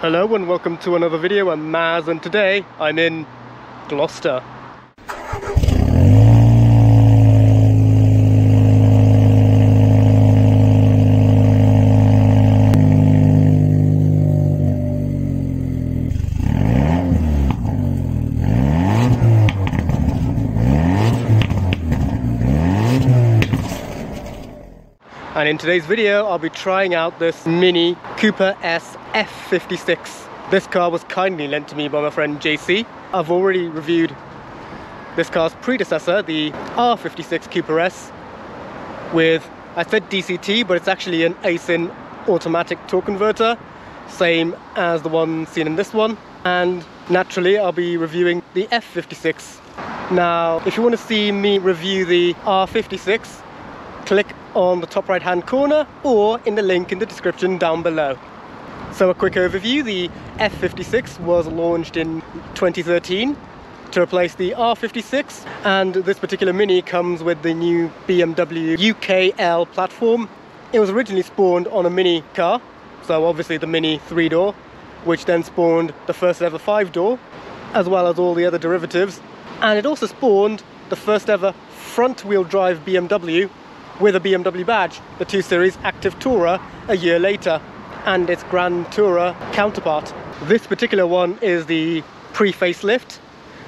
Hello and welcome to another video. I'm Maz and today I'm in Gloucester. And in today's video, I'll be trying out this Mini Cooper S F56. This car was kindly lent to me by my friend JC. I've already reviewed this car's predecessor, the R56 Cooper S, with, I said DCT, but it's actually an ASIN automatic torque converter, same as the one seen in this one. And naturally, I'll be reviewing the F56. Now, if you want to see me review the R56, click on the top right hand corner or in the link in the description down below. So a quick overview, the F56 was launched in 2013 to replace the R56, and this particular Mini comes with the new BMW UKL platform. It was originally spawned on a Mini car, so obviously the Mini 3-door, which then spawned the first ever 5-door, as well as all the other derivatives, and it also spawned the first ever front wheel drive BMW with a BMW badge, the 2 Series Active Tourer, a year later, and its Grand Tourer counterpart. This particular one is the pre-facelift.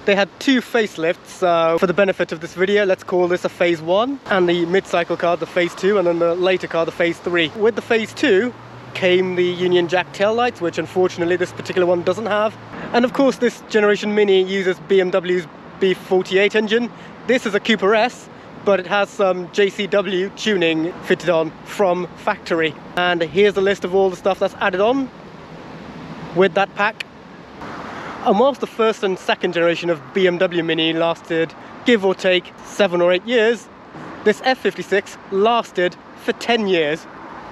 They had 2 facelifts, so for the benefit of this video, let's call this a Phase 1, and the mid-cycle car the Phase 2, and then the later car the Phase 3. With the Phase 2 came the Union Jack taillights, which unfortunately this particular one doesn't have. And of course this generation Mini uses BMW's B48 engine. This is a Cooper S, but it has some JCW tuning fitted on from factory. And here's a list of all the stuff that's added on with that pack. And whilst the first and second generation of BMW Mini lasted, give or take, 7 or 8 years, this F56 lasted for 10 years,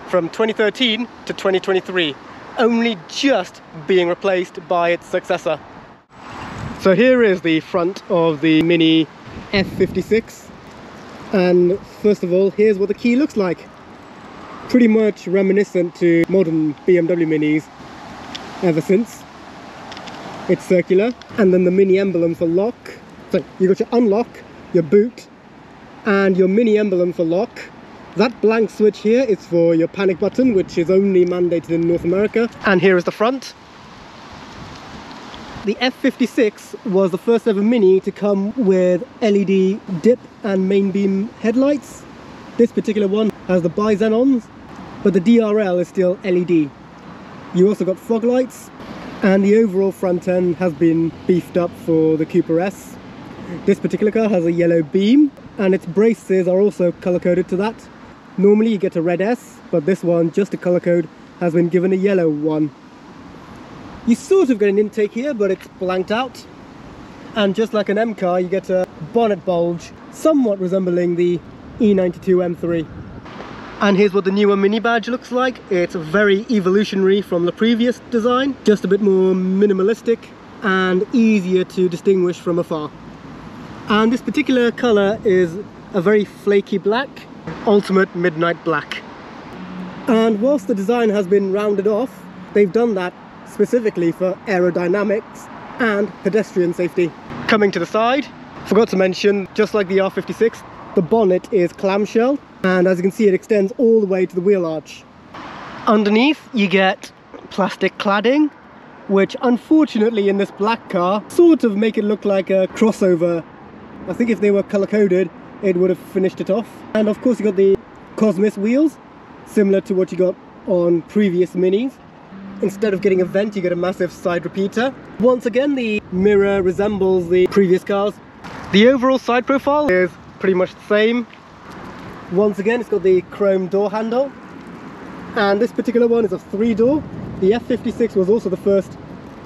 from 2013 to 2023, only just being replaced by its successor. So here is the front of the Mini F56. And first of all, here's what the key looks like. Pretty much reminiscent to modern BMW Minis ever since. It's circular, and then the Mini emblem for lock. So you've got your unlock, your boot, and your Mini emblem for lock. That blank switch here is for your panic button, which is only mandated in North America. And here is the front. The F56 was the first ever Mini to come with LED dip and main beam headlights. This particular one has the bi-xenons, but the DRL is still LED. You also got fog lights, and the overall front end has been beefed up for the Cooper S. This particular car has a yellow beam, and its braces are also color-coded to that. Normally you get a red S, but this one, just a color code, has been given a yellow one. You sort of get an intake here, but it's blanked out. And just like an M car, you get a bonnet bulge, somewhat resembling the E92 M3. And here's what the newer Mini badge looks like. It's very evolutionary from the previous design, just a bit more minimalistic and easier to distinguish from afar. And this particular color is a very flaky black, ultimate midnight black. And whilst the design has been rounded off, they've done that specifically for aerodynamics and pedestrian safety. Coming to the side, forgot to mention, just like the R56, the bonnet is clamshell, and as you can see it extends all the way to the wheel arch. Underneath you get plastic cladding, which unfortunately in this black car sort of make it look like a crossover. I think if they were color coded it would have finished it off. And of course you got the Cosmos wheels, similar to what you got on previous Minis. Instead of getting a vent, you get a massive side repeater. Once again, the mirror resembles the previous cars. The overall side profile is pretty much the same. Once again, it's got the chrome door handle. And this particular one is a 3-door. The F56 was also the first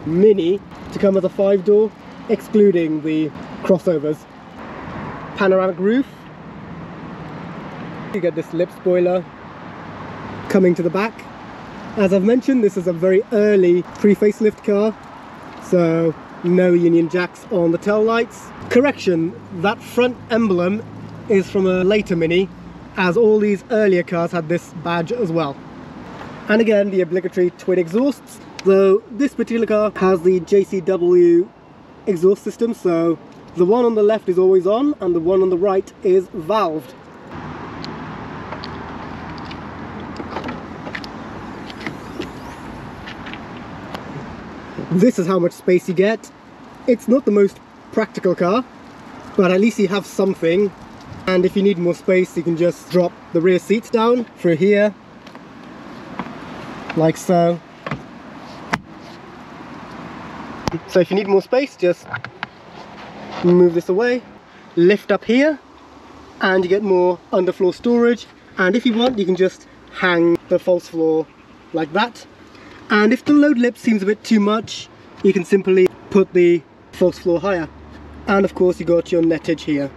Mini to come as a 5-door, excluding the crossovers. Panoramic roof. You get this lip spoiler coming to the back. As I've mentioned, this is a very early pre-facelift car, so no Union Jacks on the tail lights. Correction, that front emblem is from a later Mini, as all these earlier cars had this badge as well. And again, the obligatory twin exhausts, Though this particular car has the JCW exhaust system, so the one on the left is always on and the one on the right is valved. This is how much space you get. It's not the most practical car, but at least you have something. And if you need more space, you can just drop the rear seats down through here, like so. So if you need more space, just move this away, lift up here, and you get more underfloor storage. And if you want, you can just hang the false floor like that. And if the load lip seems a bit too much, you can simply put the false floor higher. And of course you got your nettage here.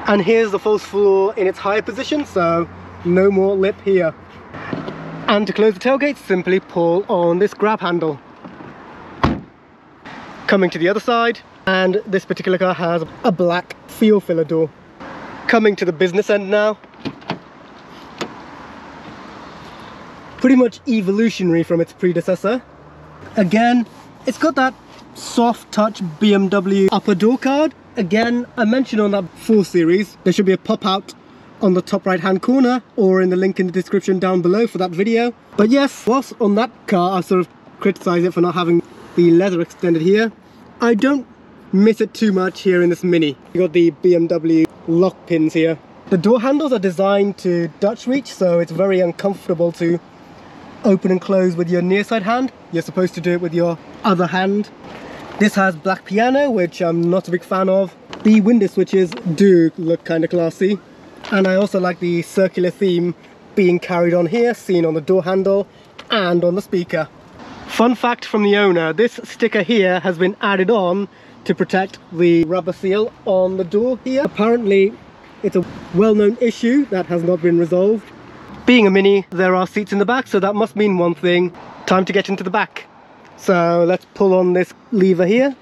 And here's the false floor in its higher position, so no more lip here. And to close the tailgate, simply pull on this grab handle. Coming to the other side, and this particular car has a black fuel filler door. Coming to the business end now. Pretty much evolutionary from its predecessor. Again, it's got that soft touch BMW upper door card. Again, I mentioned on that 4 Series, there should be a pop out on the top right hand corner or in the link in the description down below for that video. But yes, whilst on that car I sort of criticise it for not having the leather extended here, I don't miss it too much here in this Mini. You got the BMW lock pins here. The door handles are designed to Dutch reach, so it's very uncomfortable to open and close with your near side hand. You're supposed to do it with your other hand. This has black piano, which I'm not a big fan of. The window switches do look kind of classy. And I also like the circular theme being carried on here, seen on the door handle and on the speaker. Fun fact from the owner, this sticker here has been added on to protect the rubber seal on the door here. Apparently it's a well-known issue that has not been resolved. Being a Mini, there are seats in the back, so that must mean one thing: time to get into the back. So let's pull on this lever here,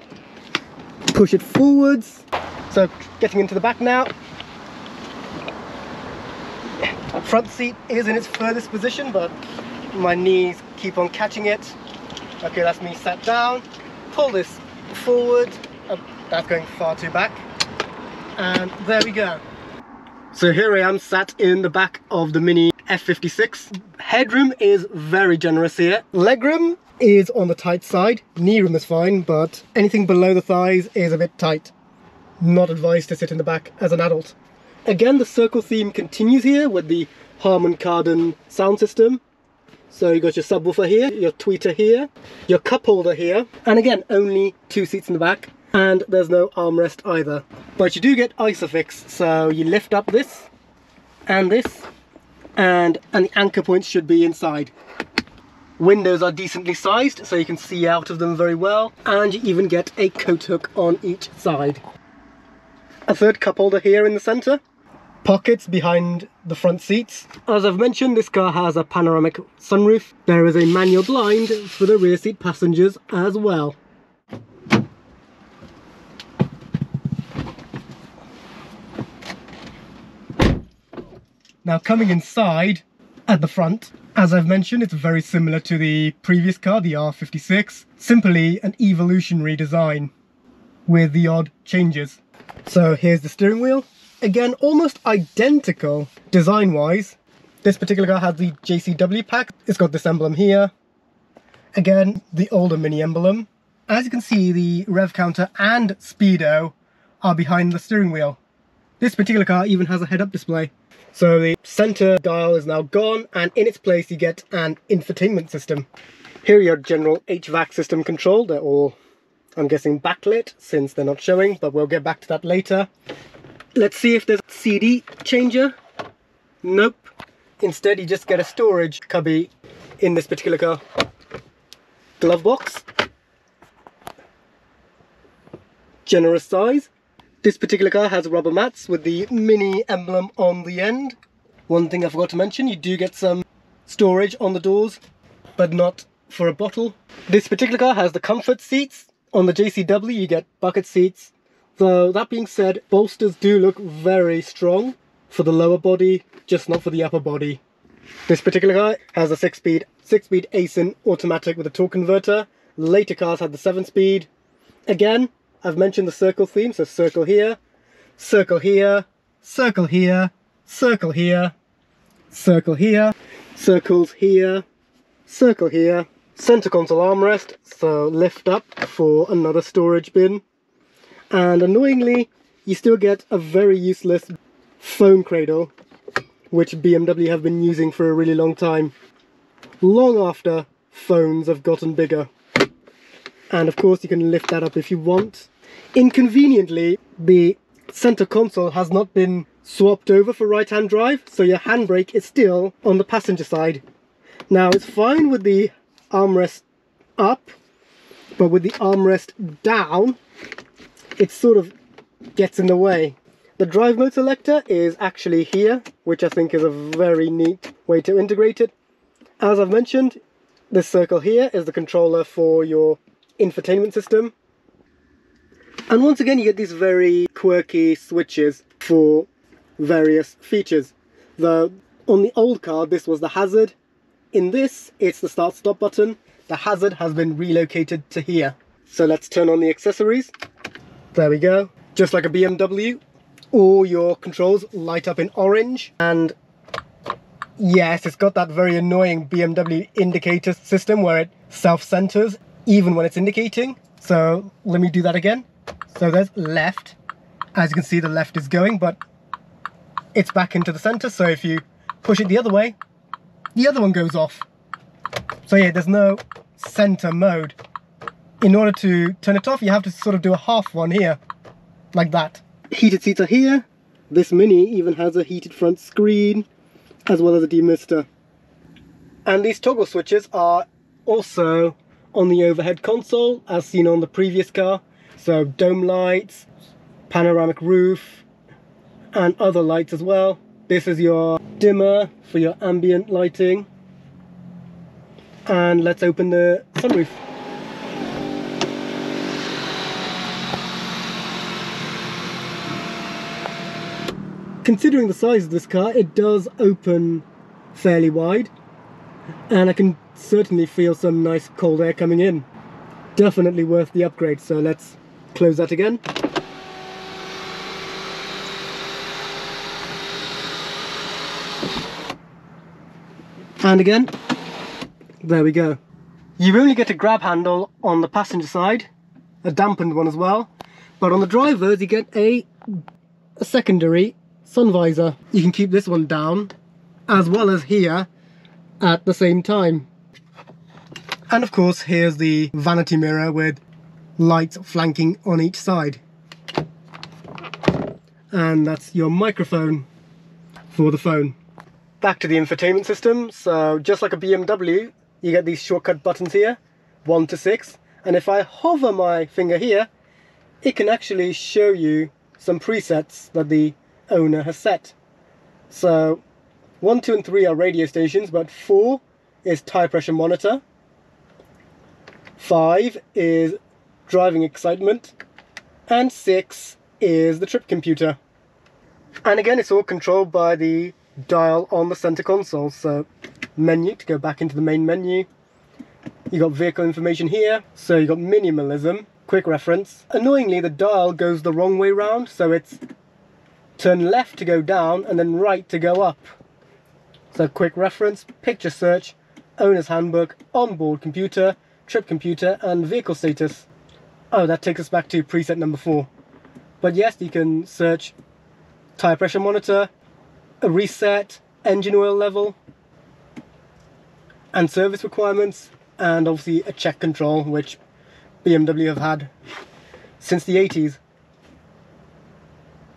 push it forwards. So getting into the back now. Front seat is in its furthest position, but my knees keep on catching it. Okay, that's me sat down. Pull this forward. Oh, that's going far too back. And there we go. So here I am sat in the back of the Mini F56. Headroom is very generous here. Legroom is on the tight side. Knee room is fine, but anything below the thighs is a bit tight. Not advised to sit in the back as an adult. Again, the circle theme continues here with the Harman Kardon sound system. So you got your subwoofer here, your tweeter here, your cup holder here, and again, only 2 seats in the back. And there's no armrest either. But you do get Isofix, so you lift up this, and the anchor points should be inside. Windows are decently sized, so you can see out of them very well, and you even get a coat hook on each side. A third cup holder here in the centre. Pockets behind the front seats. As I've mentioned, this car has a panoramic sunroof. There is a manual blind for the rear seat passengers as well. Now coming inside at the front, as I've mentioned, it's very similar to the previous car, the R56, simply an evolutionary design with the odd changes. So here's the steering wheel. Again, almost identical design-wise. This particular car has the JCW pack. It's got this emblem here. Again, the older Mini emblem. As you can see, the rev counter and speedo are behind the steering wheel. This particular car even has a head-up display. So the center dial is now gone, and in its place you get an infotainment system. Here are your general HVAC system control. They're all, I'm guessing, backlit since they're not showing, but we'll get back to that later. Let's see if there's a CD changer. Nope. Instead you just get a storage cubby in this particular car. Glove box. Generous size. This particular car has rubber mats with the Mini emblem on the end. One thing I forgot to mention, you do get some storage on the doors, but not for a bottle. This particular car has the comfort seats. On the JCW you get bucket seats. Though that being said, bolsters do look very strong for the lower body, just not for the upper body. This particular car has a 6-speed 6-speed ASIN automatic with a torque converter. Later cars had the 7-speed. Again, I've mentioned the circle theme, so circle here, circle here, circle here, circle here, circle here, circles here, circle here. Center console armrest, so lift up for another storage bin. And annoyingly, you still get a very useless phone cradle, which BMW have been using for a really long time, long after phones have gotten bigger. And of course you can lift that up if you want. Inconveniently, the center console has not been swapped over for right-hand drive, so your handbrake is still on the passenger side. Now it's fine with the armrest up, but with the armrest down, it sort of gets in the way. The drive mode selector is actually here, which I think is a very neat way to integrate it. As I've mentioned, this circle here is the controller for your infotainment system. And once again, you get these very quirky switches for various features. Though on the old car, this was the hazard. In this, it's the start-stop button. The hazard has been relocated to here. So let's turn on the accessories. There we go. Just like a BMW, all your controls light up in orange. And yes, it's got that very annoying BMW indicator system where it self-centers even when it's indicating. So let me do that again. So there's left. As you can see, the left is going, but it's back into the center. So if you push it the other way, the other one goes off. So yeah, there's no center mode. In order to turn it off, you have to sort of do a half one here, like that. Heated seats are here. This Mini even has a heated front screen, as well as a demister. And these toggle switches are also on the overhead console, as seen on the previous car. So dome lights, panoramic roof, and other lights as well. This is your dimmer for your ambient lighting. And let's open the sunroof. Considering the size of this car, it does open fairly wide, and I can certainly feel some nice cold air coming in. Definitely worth the upgrade, so let's close that again. And again, there we go. You only get a grab handle on the passenger side, a dampened one as well, but on the driver's you get a secondary sun visor. You can keep this one down as well as here at the same time. And of course, here's the vanity mirror with lights flanking on each side. And that's your microphone for the phone. Back to the infotainment system. So just like a BMW, you get these shortcut buttons here, 1 to 6. And if I hover my finger here, it can actually show you some presets that the owner has set. So 1, 2 and 3 are radio stations, but 4 is tire pressure monitor, 5 is driving excitement, and 6 is the trip computer. And again, it's all controlled by the dial on the center console. So menu to go back into the main menu. You got vehicle information here, so you got minimalism, quick reference. Annoyingly, the dial goes the wrong way round, so it's turn left to go down and then right to go up. So quick reference, picture search, owner's handbook, onboard computer, trip computer, and vehicle status. Oh, that takes us back to preset number 4. But yes, you can search tire pressure monitor, a reset, engine oil level, and service requirements, and obviously a check control, which BMW have had since the 80s.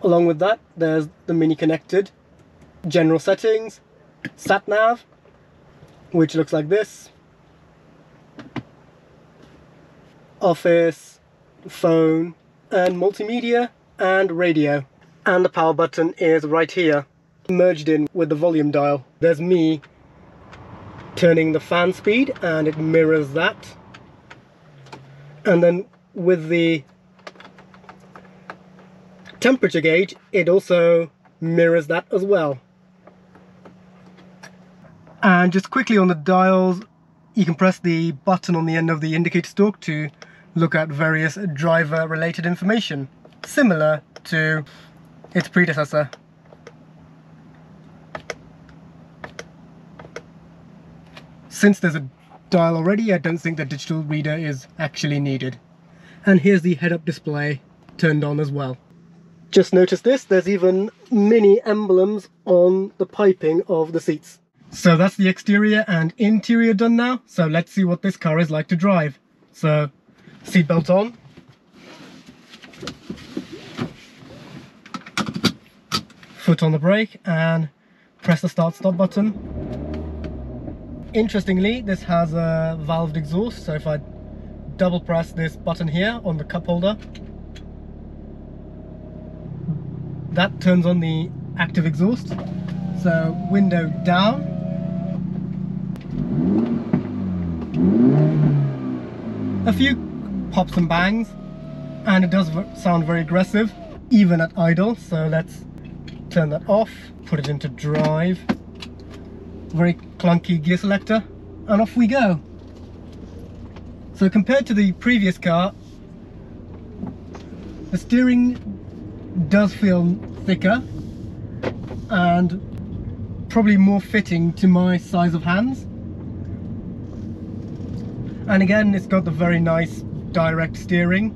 Along with that, there's the Mini connected, general settings, sat nav, which looks like this, office, phone, and multimedia, and radio. And the power button is right here, merged in with the volume dial. There's me turning the fan speed, and it mirrors that. And then with the temperature gauge, it also mirrors that as well. And just quickly on the dials, You can press the button on the end of the indicator stalk to look at various driver related information, similar to its predecessor. Since there's a dial already, I don't think the digital reader is actually needed. And here's the head-up display turned on as well. Just notice this, there's even mini emblems on the piping of the seats. So that's the exterior and interior done now, so let's see what this car is like to drive. So, seatbelt on. Foot on the brake and press the start-stop button. Interestingly, this has a valved exhaust, so if I double press this button here on the cup holder, that turns on the active exhaust. So window down, a few pops and bangs, and it does sound very aggressive even at idle, so let's turn that off, put it into drive. Very clunky gear selector, and off we go. So compared to the previous car, the steering does feel thicker and probably more fitting to my size of hands. And again, it's got the very nice direct steering.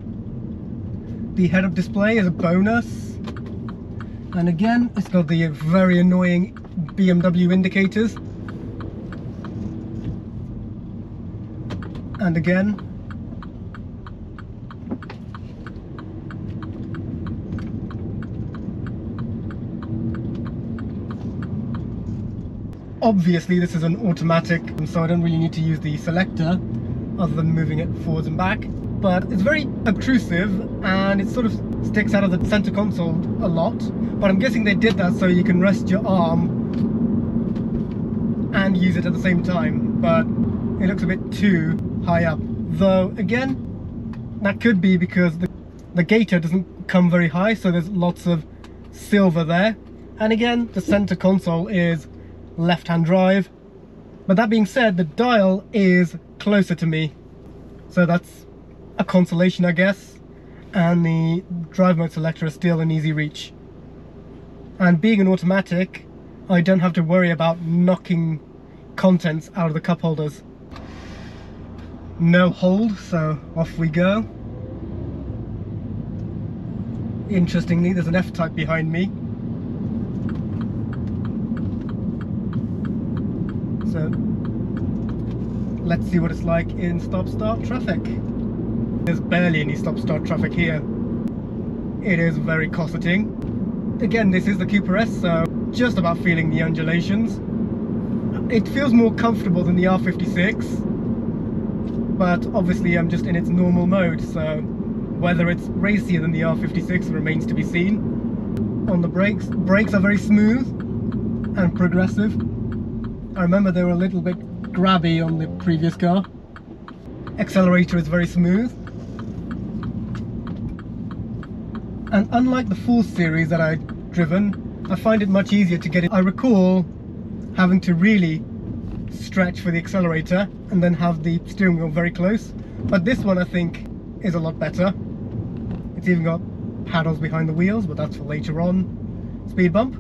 The head-up display is a bonus. And again, it's got the very annoying BMW indicators. And again, obviously this is an automatic, so I don't really need to use the selector other than moving it forwards and back. But it's very obtrusive and it sort of sticks out of the center console a lot. But I'm guessing they did that so you can rest your arm and use it at the same time. But it looks a bit too high up. Though again, that could be because the gaiter doesn't come very high, so there's lots of silver there. And again, the center console is left-hand drive. But that being said, the dial is closer to me, so that's a consolation, I guess. And the drive mode selector is still an easy reach. And being an automatic, I don't have to worry about knocking contents out of the cup holders. No hold, so off we go. Interestingly, there's an F-type behind me. So let's see what it's like in stop-start traffic. There's barely any stop-start traffic here. It is very cosseting. Again, this is the Cooper S, so just about feeling the undulations. It feels more comfortable than the R56, but obviously I'm just in its normal mode, so whether it's racier than the R56 remains to be seen. On the brakes are very smooth and progressive. I remember they were a little bit grabby on the previous car. Accelerator is very smooth. And unlike the 4 Series that I'd driven, I find it much easier to get it. I recall having to really stretch for the accelerator and then have the steering wheel very close. But this one I think is a lot better. It's even got paddles behind the wheels, but that's for later on. Speed bump.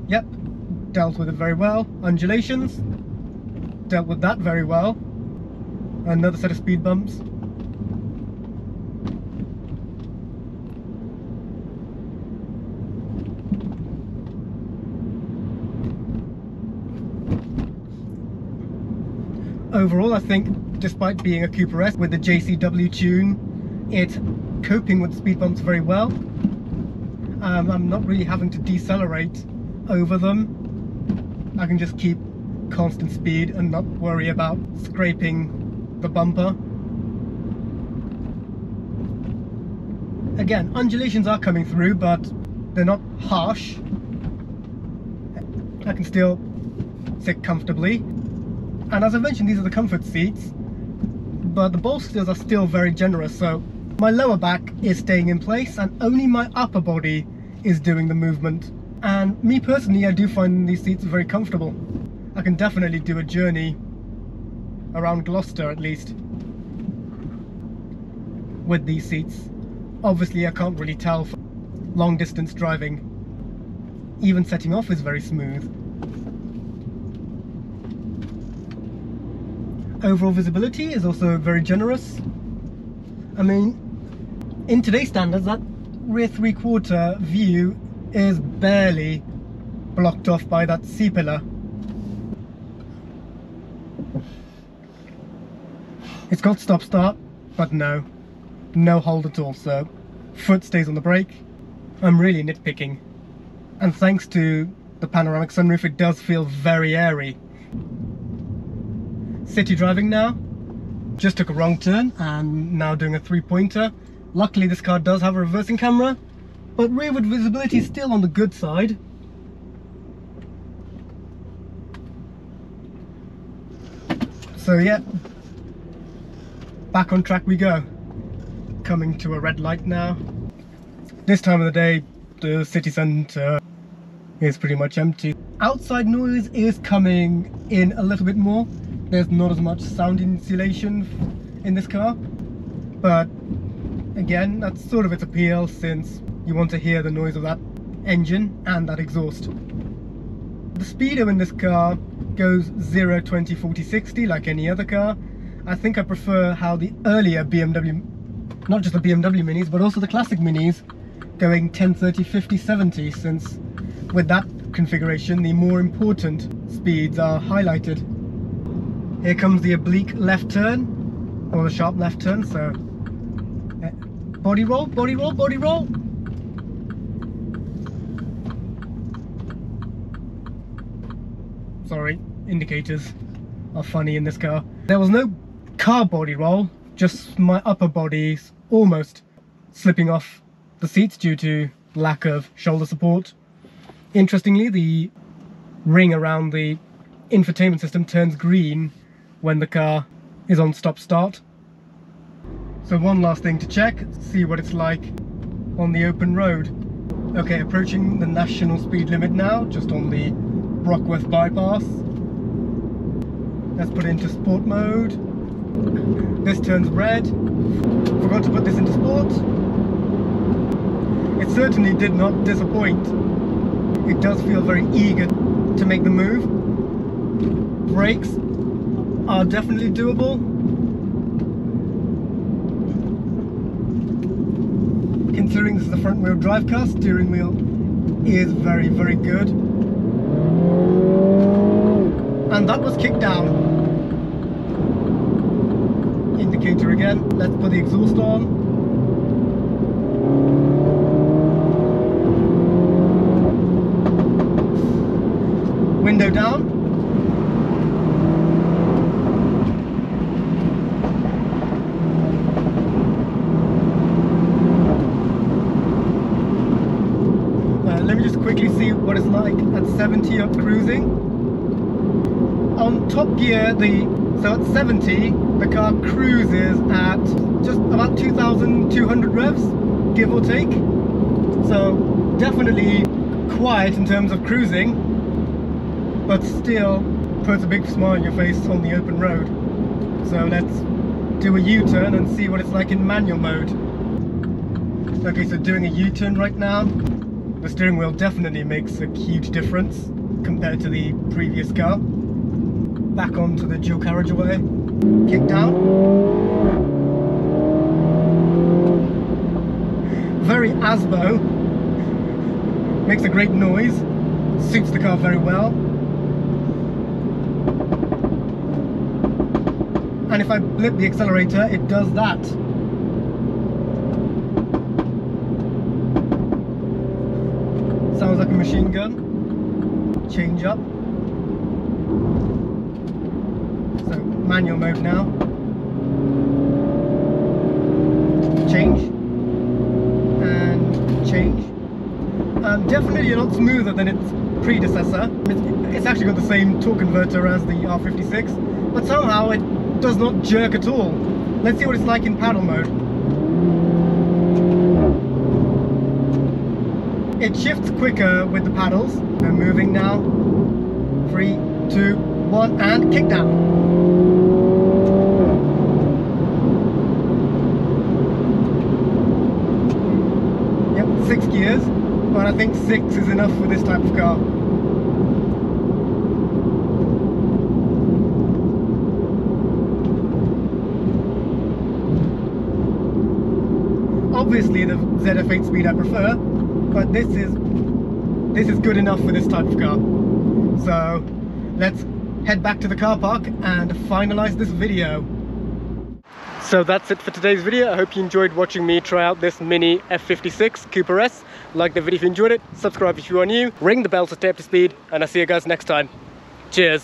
Yep, dealt with it very well. Undulations, dealt with that very well. Another set of speed bumps. Overall, I think, despite being a Cooper S with the JCW tune, it's coping with speed bumps very well. I'm not really having to decelerate over them. I can just keep constant speed and not worry about scraping the bumper. Again, undulations are coming through, but they're not harsh. I can still sit comfortably. And as I mentioned, these are the comfort seats, but the bolsters are still very generous, so my lower back is staying in place and only my upper body is doing the movement. And me personally, I do find these seats very comfortable. I can definitely do a journey around Gloucester at least with these seats. Obviously I can't really tell for long distance driving. Even setting off is very smooth. Overall visibility is also very generous. I mean, in today's standards, that rear 3/4 view is barely blocked off by that C-pillar. It's got stop-start, but no hold at all, so foot stays on the brake. I'm really nitpicking. And thanks to the panoramic sunroof, it does feel very airy. City driving now. Just took a wrong turn and now doing a 3-pointer. Luckily this car does have a reversing camera, but rearward visibility is still on the good side. So yeah, back on track we go. Coming to a red light now. This time of the day, the city centre is pretty much empty. Outside noise is coming in a little bit more. There's not as much sound insulation in this car, but again, that's sort of its appeal, since you want to hear the noise of that engine and that exhaust. The speedo in this car goes 0, 20, 40, 60 like any other car. I think I prefer how the earlier BMW, not just the BMW Minis, but also the classic Minis, going 10, 30, 50, 70, since with that configuration the more important speeds are highlighted. Here comes the oblique left turn, or the sharp left turn, so body roll, body roll, body roll. Sorry, indicators are funny in this car. There was no car body roll, just my upper body's almost slipping off the seats due to lack of shoulder support. Interestingly, the ring around the infotainment system turns green when the car is on stop start. So one last thing to check, see what it's like on the open road. Okay, approaching the national speed limit now, just on the Brockworth bypass. Let's put it into sport mode. This turns red. Forgot to put this into sport. It certainly did not disappoint. It does feel very eager to make the move. Brakes are definitely doable. Considering this is a front wheel drive car, steering wheel is very, very good. And that was kicked down. Indicator again. Let's put the exhaust on. Window down. Let me just quickly see what it's like at 70 up cruising. On top gear, so at 70, the car cruises at just about 2,200 revs, give or take. So definitely quiet in terms of cruising, but still puts a big smile on your face on the open road. So let's do a U-turn and see what it's like in manual mode. Okay, so doing a U-turn right now. The steering wheel definitely makes a huge difference compared to the previous car. Back onto the dual carriageway. Kick down. Very ASBO. Makes a great noise. Suits the car very well. And if I blip the accelerator, it does that. Sounds like a machine gun. Change up. So manual mode now. Change. And change. Definitely a lot smoother than its predecessor. It's actually got the same torque converter as the R56, but somehow it does not jerk at all. Let's see what it's like in paddle mode. It shifts quicker with the paddles. They're moving now. 3, 2, one, and kick down. Yep, 6 gears, but I think 6 is enough for this type of car. Obviously the ZF8 speed I prefer, but this is good enough for this type of car. So let's head back to the car park and finalize this video. So that's it for today's video. I hope you enjoyed watching me try out this mini F56 Cooper S. Like the video if you enjoyed it, subscribe if you are new, ring the bell to stay up to speed, and I'll see you guys next time. Cheers.